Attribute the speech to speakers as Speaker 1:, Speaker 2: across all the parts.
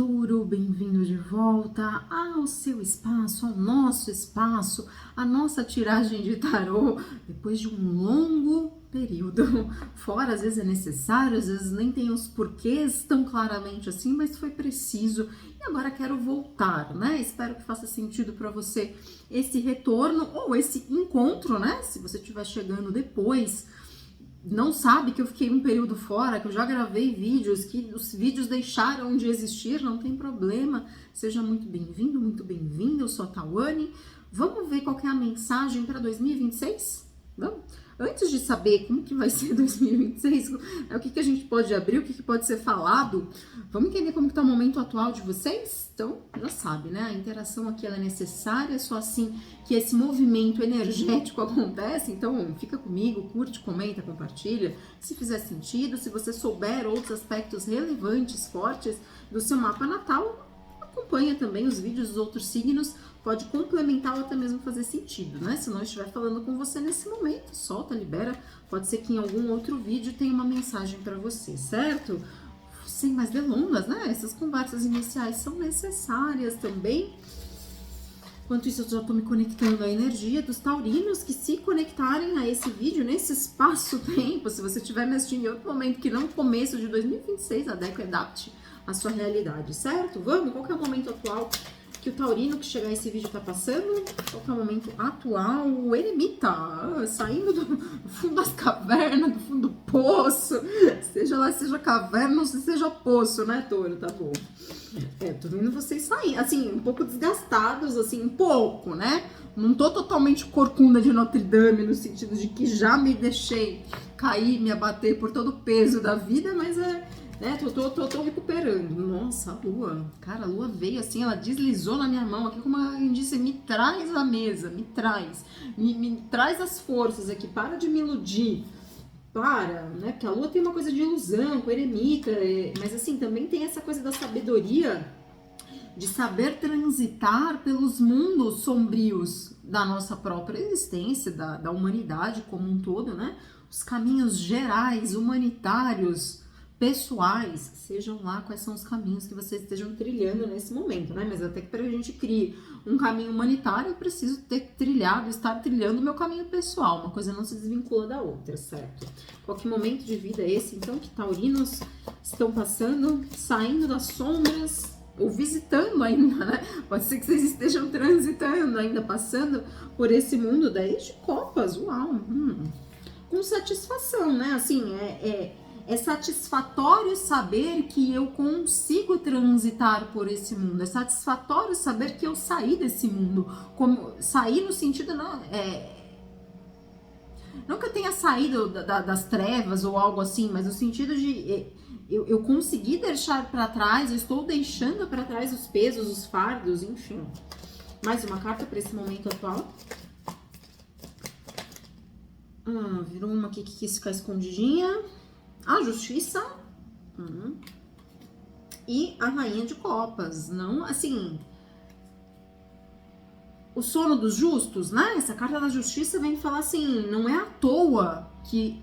Speaker 1: Touro, bem-vindo de volta ao seu espaço, ao nosso espaço, a nossa tiragem de tarô, depois de um longo período. Fora, às vezes é necessário, às vezes nem tem os porquês tão claramente assim, mas foi preciso e agora quero voltar, né? Espero que faça sentido para você esse retorno ou esse encontro, né? Se você estiver chegando depois, não sabe que eu fiquei um período fora, que eu já gravei vídeos, que os vídeos deixaram de existir, não tem problema. Seja muito bem-vindo, muito bem-vinda. Eu sou a Tawane. Vamos ver qual que é a mensagem para 2026? Vamos? Antes de saber como que vai ser 2026, o que a gente pode abrir, o que pode ser falado, vamos entender como que tá o momento atual de vocês? Então, já sabe, né? A interação aqui ela é necessária, só assim que esse movimento energético acontece. Então, fica comigo, curte, comenta, compartilha. Se fizer sentido, se você souber outros aspectos relevantes, fortes do seu mapa natal, acompanha também os vídeos dos outros signos, pode complementar ou até mesmo fazer sentido, né? Se não estiver falando com você nesse momento, solta, libera. Pode ser que em algum outro vídeo tenha uma mensagem para você, certo? Sem mais delongas, né? Essas conversas iniciais são necessárias também. Enquanto isso, eu já tô me conectando à energia dos taurinos que se conectarem a esse vídeo nesse espaço-tempo. Se você estiver me assistindo em outro momento que não começo de 2026, adapte a sua realidade, certo? Vamos? Qual que é o momento atual que o taurino que chegar a esse vídeo tá passando? Qual que é o momento atual? O eremita, saindo do fundo das cavernas, do fundo do poço, seja lá, seja caverna ou seja poço, né, touro? Tá bom. Tô vendo vocês saindo, assim, um pouco desgastados, assim, um pouco, né? Não tô totalmente corcunda de Notre Dame, no sentido de que já me deixei cair, me abater por todo o peso da vida, mas né, tô recuperando. Nossa, a lua, cara, a lua veio assim, ela deslizou na minha mão aqui, como alguém disse, me traz a mesa, me traz as forças aqui, para de me iludir. Para, né? Porque a lua tem uma coisa de ilusão, com eremita, mas assim, também tem essa coisa da sabedoria, de saber transitar pelos mundos sombrios da nossa própria existência, da humanidade como um todo, né? Os caminhos gerais, humanitários, pessoais, sejam lá quais são os caminhos que vocês estejam trilhando nesse momento, né? Mas até que para a gente crie um caminho humanitário, eu preciso ter trilhado, estar trilhando o meu caminho pessoal. Uma coisa não se desvincula da outra, certo? Qual que momento de vida é esse, então, que taurinos estão passando, saindo das sombras, ou visitando ainda, né? Pode ser que vocês estejam transitando ainda, passando por esse mundo 10 de copas, uau! Com satisfação, né? Assim, é satisfatório saber que eu consigo transitar por esse mundo. É satisfatório saber que eu saí desse mundo. Como sair no sentido não que eu tenha saído das trevas ou algo assim, mas no sentido de eu consegui deixar para trás, eu estou deixando para trás os pesos, os fardos, enfim. Mais uma carta para esse momento atual. Virou uma aqui que quis ficar escondidinha. A justiça e a rainha de copas. Não, assim, o sono dos justos, né? Essa carta da justiça vem falar assim, não é à toa que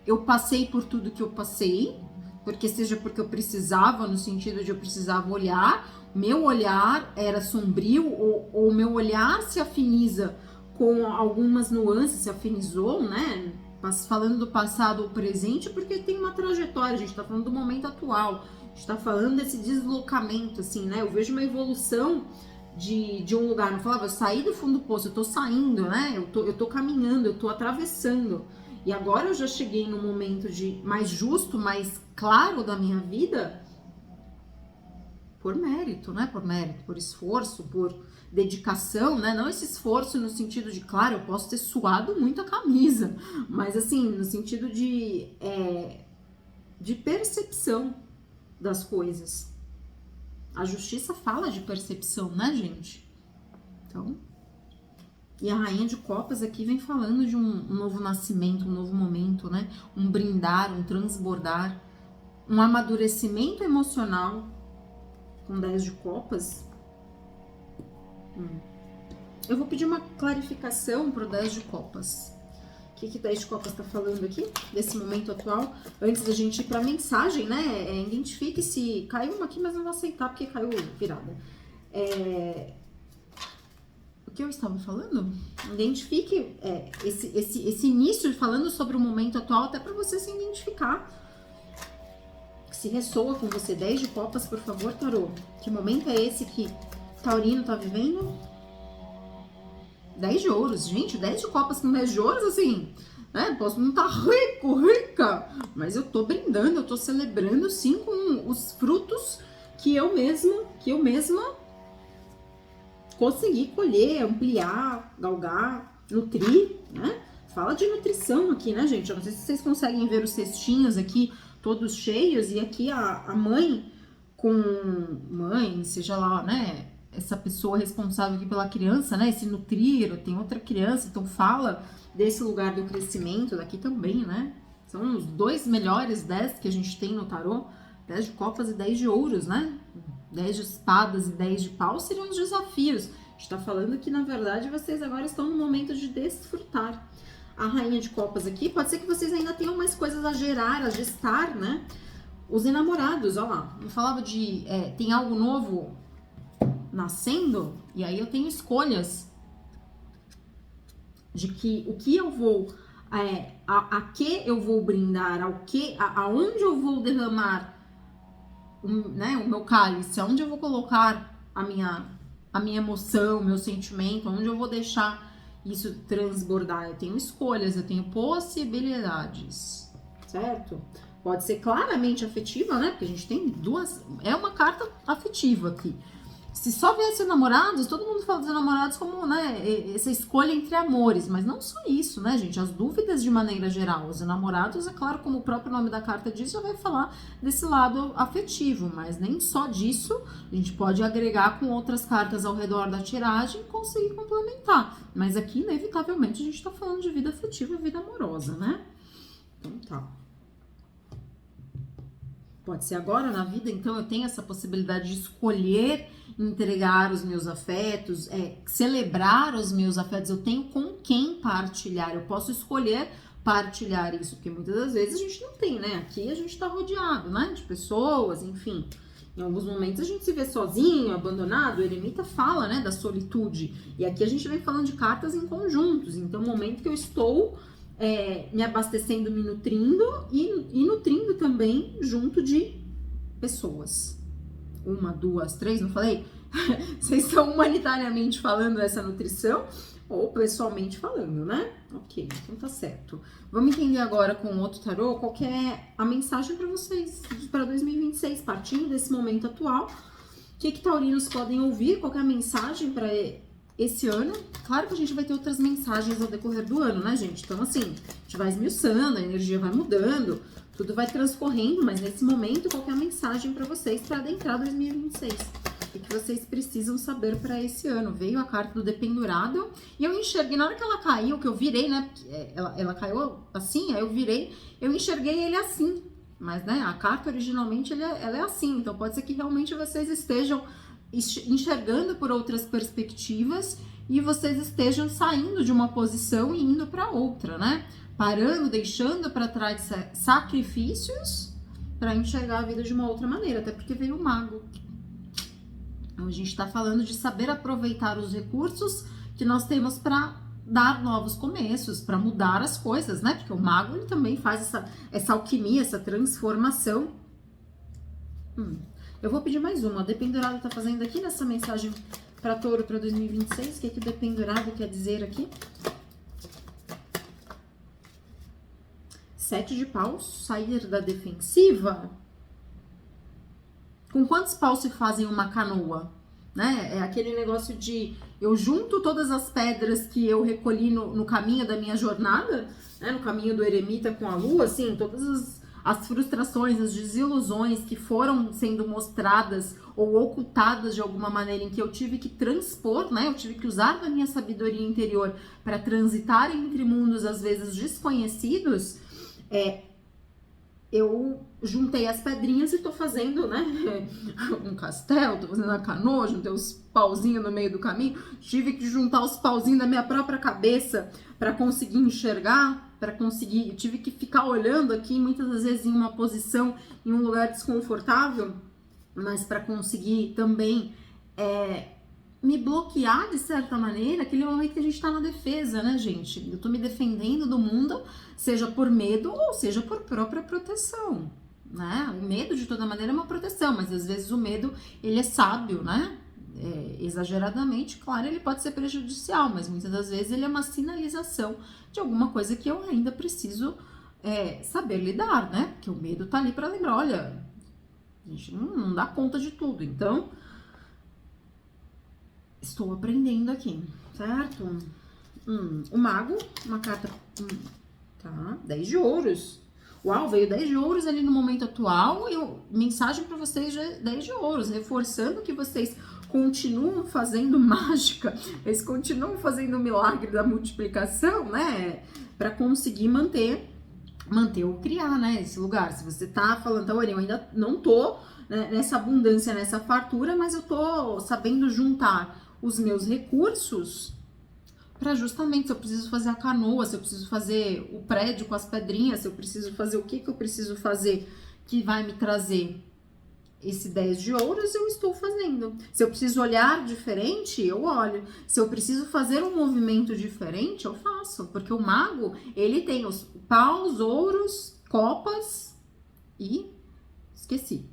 Speaker 1: eu passei por tudo que eu passei, porque seja porque eu precisava, no sentido de eu precisava olhar, meu olhar era sombrio, ou meu olhar se afiniza com algumas nuances, se afinizou, né? Falando do passado ou presente, porque tem uma trajetória, a gente tá falando do momento atual, a gente tá falando desse deslocamento, assim, né? Eu vejo uma evolução de um lugar, não falava, eu saí do fundo do poço, eu tô saindo, né? Eu tô caminhando, eu tô atravessando. E agora eu já cheguei num momento mais justo, mais claro da minha vida, por mérito, né? Por mérito, por esforço, por dedicação, né? Não esse esforço no sentido de, claro, eu posso ter suado muito a camisa, mas assim, no sentido de percepção das coisas. A justiça fala de percepção, né, gente? Então, e a rainha de copas aqui vem falando de um novo nascimento, um novo momento, né? Um brindar, um transbordar, um amadurecimento emocional com 10 de copas. Eu vou pedir uma clarificação pro 10 de copas. O que 10 de copas tá falando aqui, desse momento atual? Antes da gente ir pra mensagem, né? Identifique se... Caiu uma aqui, mas não vou aceitar porque caiu virada. O que eu estava falando? Identifique esse início falando sobre o momento atual, até para você se identificar. Se ressoa com você. 10 de copas, por favor, tarô. Que momento é esse que Taurino tá vivendo? 10 de ouros. Gente, 10 de copas com 10 de ouros, assim, né? Posso não estar rica, mas eu tô brindando, eu tô celebrando, sim, com os frutos que eu mesma consegui colher, ampliar, galgar, nutrir, né? Fala de nutrição aqui, né, gente? Eu não sei se vocês conseguem ver os cestinhos aqui, todos cheios, e aqui a mãe seja lá, né? Essa pessoa responsável aqui pela criança, né? Esse nutrir, tem outra criança, então fala desse lugar do crescimento daqui também, né? São os 2 melhores 10 que a gente tem no tarô, 10 de copas e 10 de ouros, né? 10 de espadas e 10 de paus seriam os desafios. A gente tá falando que, na verdade, vocês agora estão no momento de desfrutar. A rainha de copas aqui, pode ser que vocês ainda tenham mais coisas a gerar, a gestar, né? Os enamorados, ó lá, eu falava de, tem algo novo nascendo, e aí eu tenho escolhas de que o que eu vou, a que eu vou brindar, aonde eu vou derramar, né, o meu cálice, aonde eu vou colocar a minha emoção, o meu sentimento, onde eu vou deixar isso transbordar. Eu tenho escolhas, eu tenho possibilidades, certo? Pode ser claramente afetiva, né? Porque a gente tem duas, é uma carta afetiva aqui. Se só viesse namorados, todo mundo fala dos namorados como, né, essa escolha entre amores, mas não só isso, né, gente? As dúvidas de maneira geral. Os namorados, é claro, como o próprio nome da carta diz, já vai falar desse lado afetivo, mas nem só disso. A gente pode agregar com outras cartas ao redor da tiragem e conseguir complementar. Mas aqui, inevitavelmente, a gente tá falando de vida afetiva e vida amorosa, né? Então tá. Pode ser agora na vida, então eu tenho essa possibilidade de escolher entregar os meus afetos, celebrar os meus afetos, eu tenho com quem partilhar, eu posso escolher partilhar isso, porque muitas das vezes a gente não tem, né? Aqui a gente tá rodeado, né? De pessoas, enfim. Em alguns momentos a gente se vê sozinho, abandonado, o eremita fala, né, da solitude. E aqui a gente vem falando de cartas em conjuntos, então o momento que eu estou me abastecendo, me nutrindo e nutrindo também junto de pessoas. 1, 2, 3, não falei? Vocês estão humanitariamente falando essa nutrição ou pessoalmente falando, né? Ok, então tá certo. Vamos entender agora com outro tarô qual que é a mensagem para vocês para 2026, partindo desse momento atual. O que taurinos podem ouvir? Qual que é a mensagem para esse ano? Claro que a gente vai ter outras mensagens ao decorrer do ano, né, gente? Então, assim, a gente vai esmiuçando, a energia vai mudando, tudo vai transcorrendo, mas nesse momento, qual que é a mensagem para vocês para adentrar 2026? O que vocês precisam saber para esse ano? Veio a carta do Dependurado e eu enxerguei, na hora que ela caiu, que eu virei, né? Ela caiu assim, aí eu virei, eu enxerguei ele assim. Mas, né, a carta originalmente ela é assim, então pode ser que realmente vocês estejam enxergando por outras perspectivas e vocês estejam saindo de uma posição e indo para outra, né? Parando, deixando para trás sacrifícios para enxergar a vida de uma outra maneira, até porque veio o mago. Então a gente está falando de saber aproveitar os recursos que nós temos para dar novos começos, para mudar as coisas, né? Porque o mago ele também faz essa alquimia, essa transformação. Eu vou pedir mais uma. O Dependurado tá fazendo aqui nessa mensagem para Touro para 2026. O que o Dependurado quer dizer aqui? 7 de paus, sair da defensiva. Com quantos paus se fazem uma canoa? Né? É aquele negócio de eu junto todas as pedras que eu recolhi no caminho da minha jornada, né? No caminho do eremita com a lua, assim, todas as frustrações, as desilusões que foram sendo mostradas ou ocultadas de alguma maneira em que eu tive que transpor, né? Eu tive que usar da minha sabedoria interior para transitar entre mundos às vezes desconhecidos. eu juntei as pedrinhas e tô fazendo, né, um castelo, tô fazendo a canoa, juntei os pauzinhos no meio do caminho, tive que juntar os pauzinhos da minha própria cabeça para conseguir enxergar, tive que ficar olhando aqui, muitas das vezes em uma posição, em um lugar desconfortável, mas para conseguir também me bloquear de certa maneira, aquele momento que a gente tá na defesa, né, gente? Eu tô me defendendo do mundo, seja por medo ou seja por própria proteção, né? O medo, de toda maneira, é uma proteção, mas às vezes o medo, ele é sábio, né? Exageradamente, claro, ele pode ser prejudicial, mas muitas das vezes ele é uma sinalização de alguma coisa que eu ainda preciso saber lidar, né? Porque o medo tá ali para lembrar, olha, a gente não dá conta de tudo, então estou aprendendo aqui, certo? O mago, uma carta, tá, 10 de ouros. Uau, veio 10 de ouros ali no momento atual e mensagem para vocês já 10 de ouros, reforçando que vocês continuam fazendo mágica, eles continuam fazendo o milagre da multiplicação, né? Para conseguir manter ou criar, né, esse lugar. Se você tá falando, Taurina, eu ainda não tô, né, nessa abundância, nessa fartura, mas eu tô sabendo juntar os meus recursos para justamente, se eu preciso fazer a canoa, se eu preciso fazer o prédio com as pedrinhas, se eu preciso fazer o que eu preciso fazer que vai me trazer esse 10 de ouros, eu estou fazendo. Se eu preciso olhar diferente, eu olho. Se eu preciso fazer um movimento diferente, eu faço. Porque o mago, ele tem os paus, ouros, copas e... esqueci.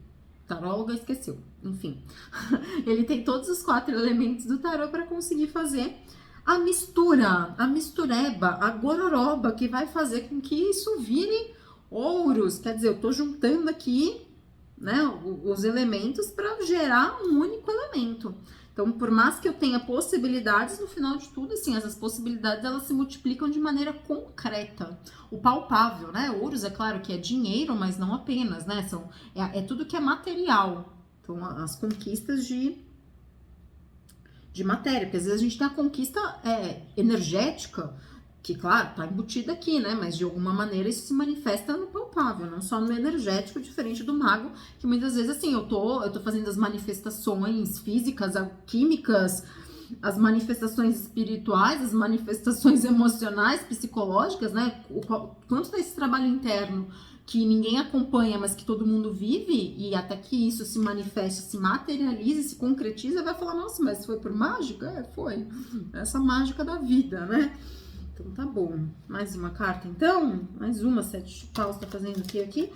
Speaker 1: Taróloga esqueceu. Enfim. Ele tem todos os 4 elementos do tarô para conseguir fazer a mistura, a mistureba, a gororoba, que vai fazer com que isso vire ouros. Quer dizer, eu tô juntando aqui, né, os elementos para gerar um único elemento. Então, por mais que eu tenha possibilidades, no final de tudo, assim, essas possibilidades, elas se multiplicam de maneira concreta. O palpável, né? Ouros, é claro que é dinheiro, mas não apenas, né? É tudo que é material. Então, as conquistas de matéria, porque às vezes a gente tem a conquista energética, que, claro, tá embutida aqui, né? Mas de alguma maneira isso se manifesta no palpável, não só no energético, diferente do mago, que muitas vezes, assim, eu tô fazendo as manifestações físicas, químicas, as manifestações espirituais, as manifestações emocionais, psicológicas, né? Quanto desse trabalho interno que ninguém acompanha, mas que todo mundo vive, e até que isso se manifeste, se materialize, se concretiza, vai falar, nossa, mas foi por mágica? Foi. Essa mágica da vida, né? Então tá bom. Mais uma carta, então. Mais uma, 7 de paus tá fazendo aqui.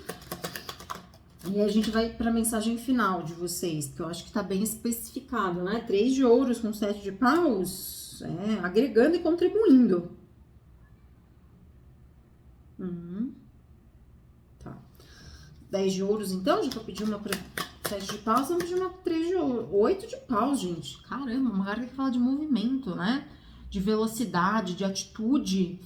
Speaker 1: E aí a gente vai pra mensagem final de vocês, que eu acho que tá bem especificado, né? 3 de ouros com 7 de paus, agregando e contribuindo. Tá. 10 de ouros, então, já que eu pedi uma pra 7 de paus, vamos pedir uma 3 de ouros. 8 de paus, gente. Caramba, uma carta que fala de movimento, né? De velocidade, de atitude,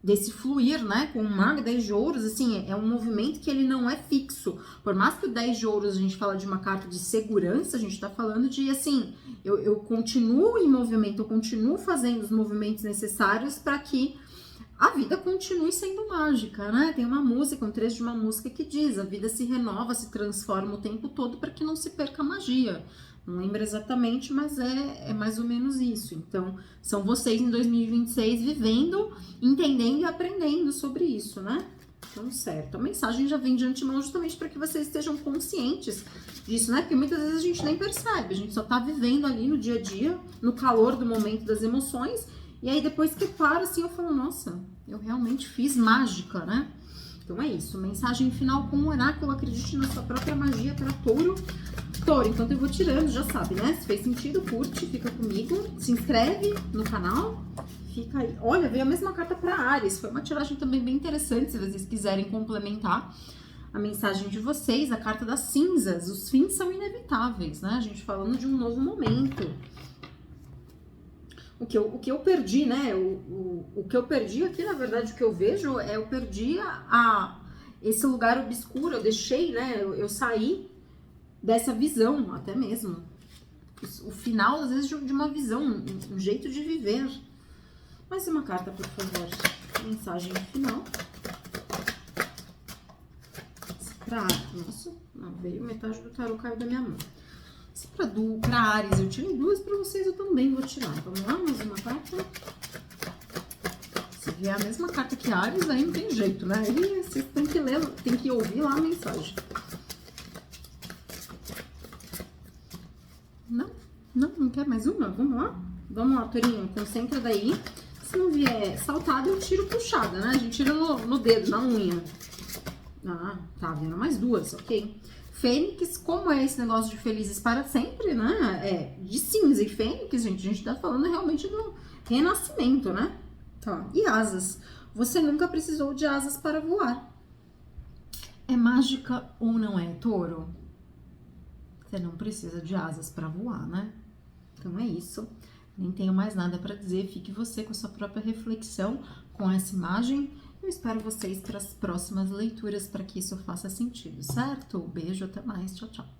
Speaker 1: desse fluir, né, com o mago 10 de ouros, assim, é um movimento que ele não é fixo. Por mais que o 10 de ouros a gente fala de uma carta de segurança, a gente tá falando de, assim, eu continuo em movimento, eu continuo fazendo os movimentos necessários para que a vida continue sendo mágica, né? Tem uma música, um trecho de uma música que diz, a vida se renova, se transforma o tempo todo para que não se perca a magia. Não lembro exatamente, mas é mais ou menos isso. Então, são vocês em 2026 vivendo, entendendo e aprendendo sobre isso, né? Então, certo. A mensagem já vem de antemão justamente para que vocês estejam conscientes disso, né? Porque muitas vezes a gente nem percebe, a gente só tá vivendo ali no dia a dia, no calor do momento das emoções, e aí depois que para, assim, eu falo, nossa, eu realmente fiz mágica, né? Então é isso, mensagem final com o oráculo, acredite na sua própria magia para touro. Touro, então eu vou tirando, já sabe, né? Se fez sentido, curte, fica comigo, se inscreve no canal, fica aí. Olha, veio a mesma carta para Áries, foi uma tiragem também bem interessante, se vocês quiserem complementar a mensagem de vocês, a carta das cinzas, os fins são inevitáveis, né? A gente falando de um novo momento. O que eu perdi, né? O que eu perdi aqui, na verdade, o que eu vejo eu perdi esse lugar obscuro, eu deixei, né? Eu saí dessa visão, até mesmo. O final, às vezes, de uma visão, um jeito de viver. Mais uma carta, por favor. Mensagem final. Pra... Nossa, não, veio metade do tarô, caiu da minha mão. Se pra Áries eu tirei duas, pra vocês eu também vou tirar. Vamos lá, mais uma carta. Se vier a mesma carta que Áries, aí não tem jeito, né? Aí vocês têm que ler, tem que ouvir lá a mensagem. Não quer mais uma? Vamos lá? Vamos lá, Torinho, concentra daí. Se não vier saltada, eu tiro puxada, né? A gente tira no dedo, na unha. Ah, tá vendo? Mais duas, ok. Fênix, como é esse negócio de felizes para sempre, né? É de cinza e fênix, gente, a gente tá falando realmente do renascimento, né? Tá. E asas. Você nunca precisou de asas para voar. É mágica ou não é, Touro? Você não precisa de asas para voar, né? Então é isso. Nem tenho mais nada para dizer. Fique você com a sua própria reflexão com essa imagem. Eu espero vocês para as próximas leituras para que isso faça sentido, certo? Beijo, até mais. Tchau, tchau.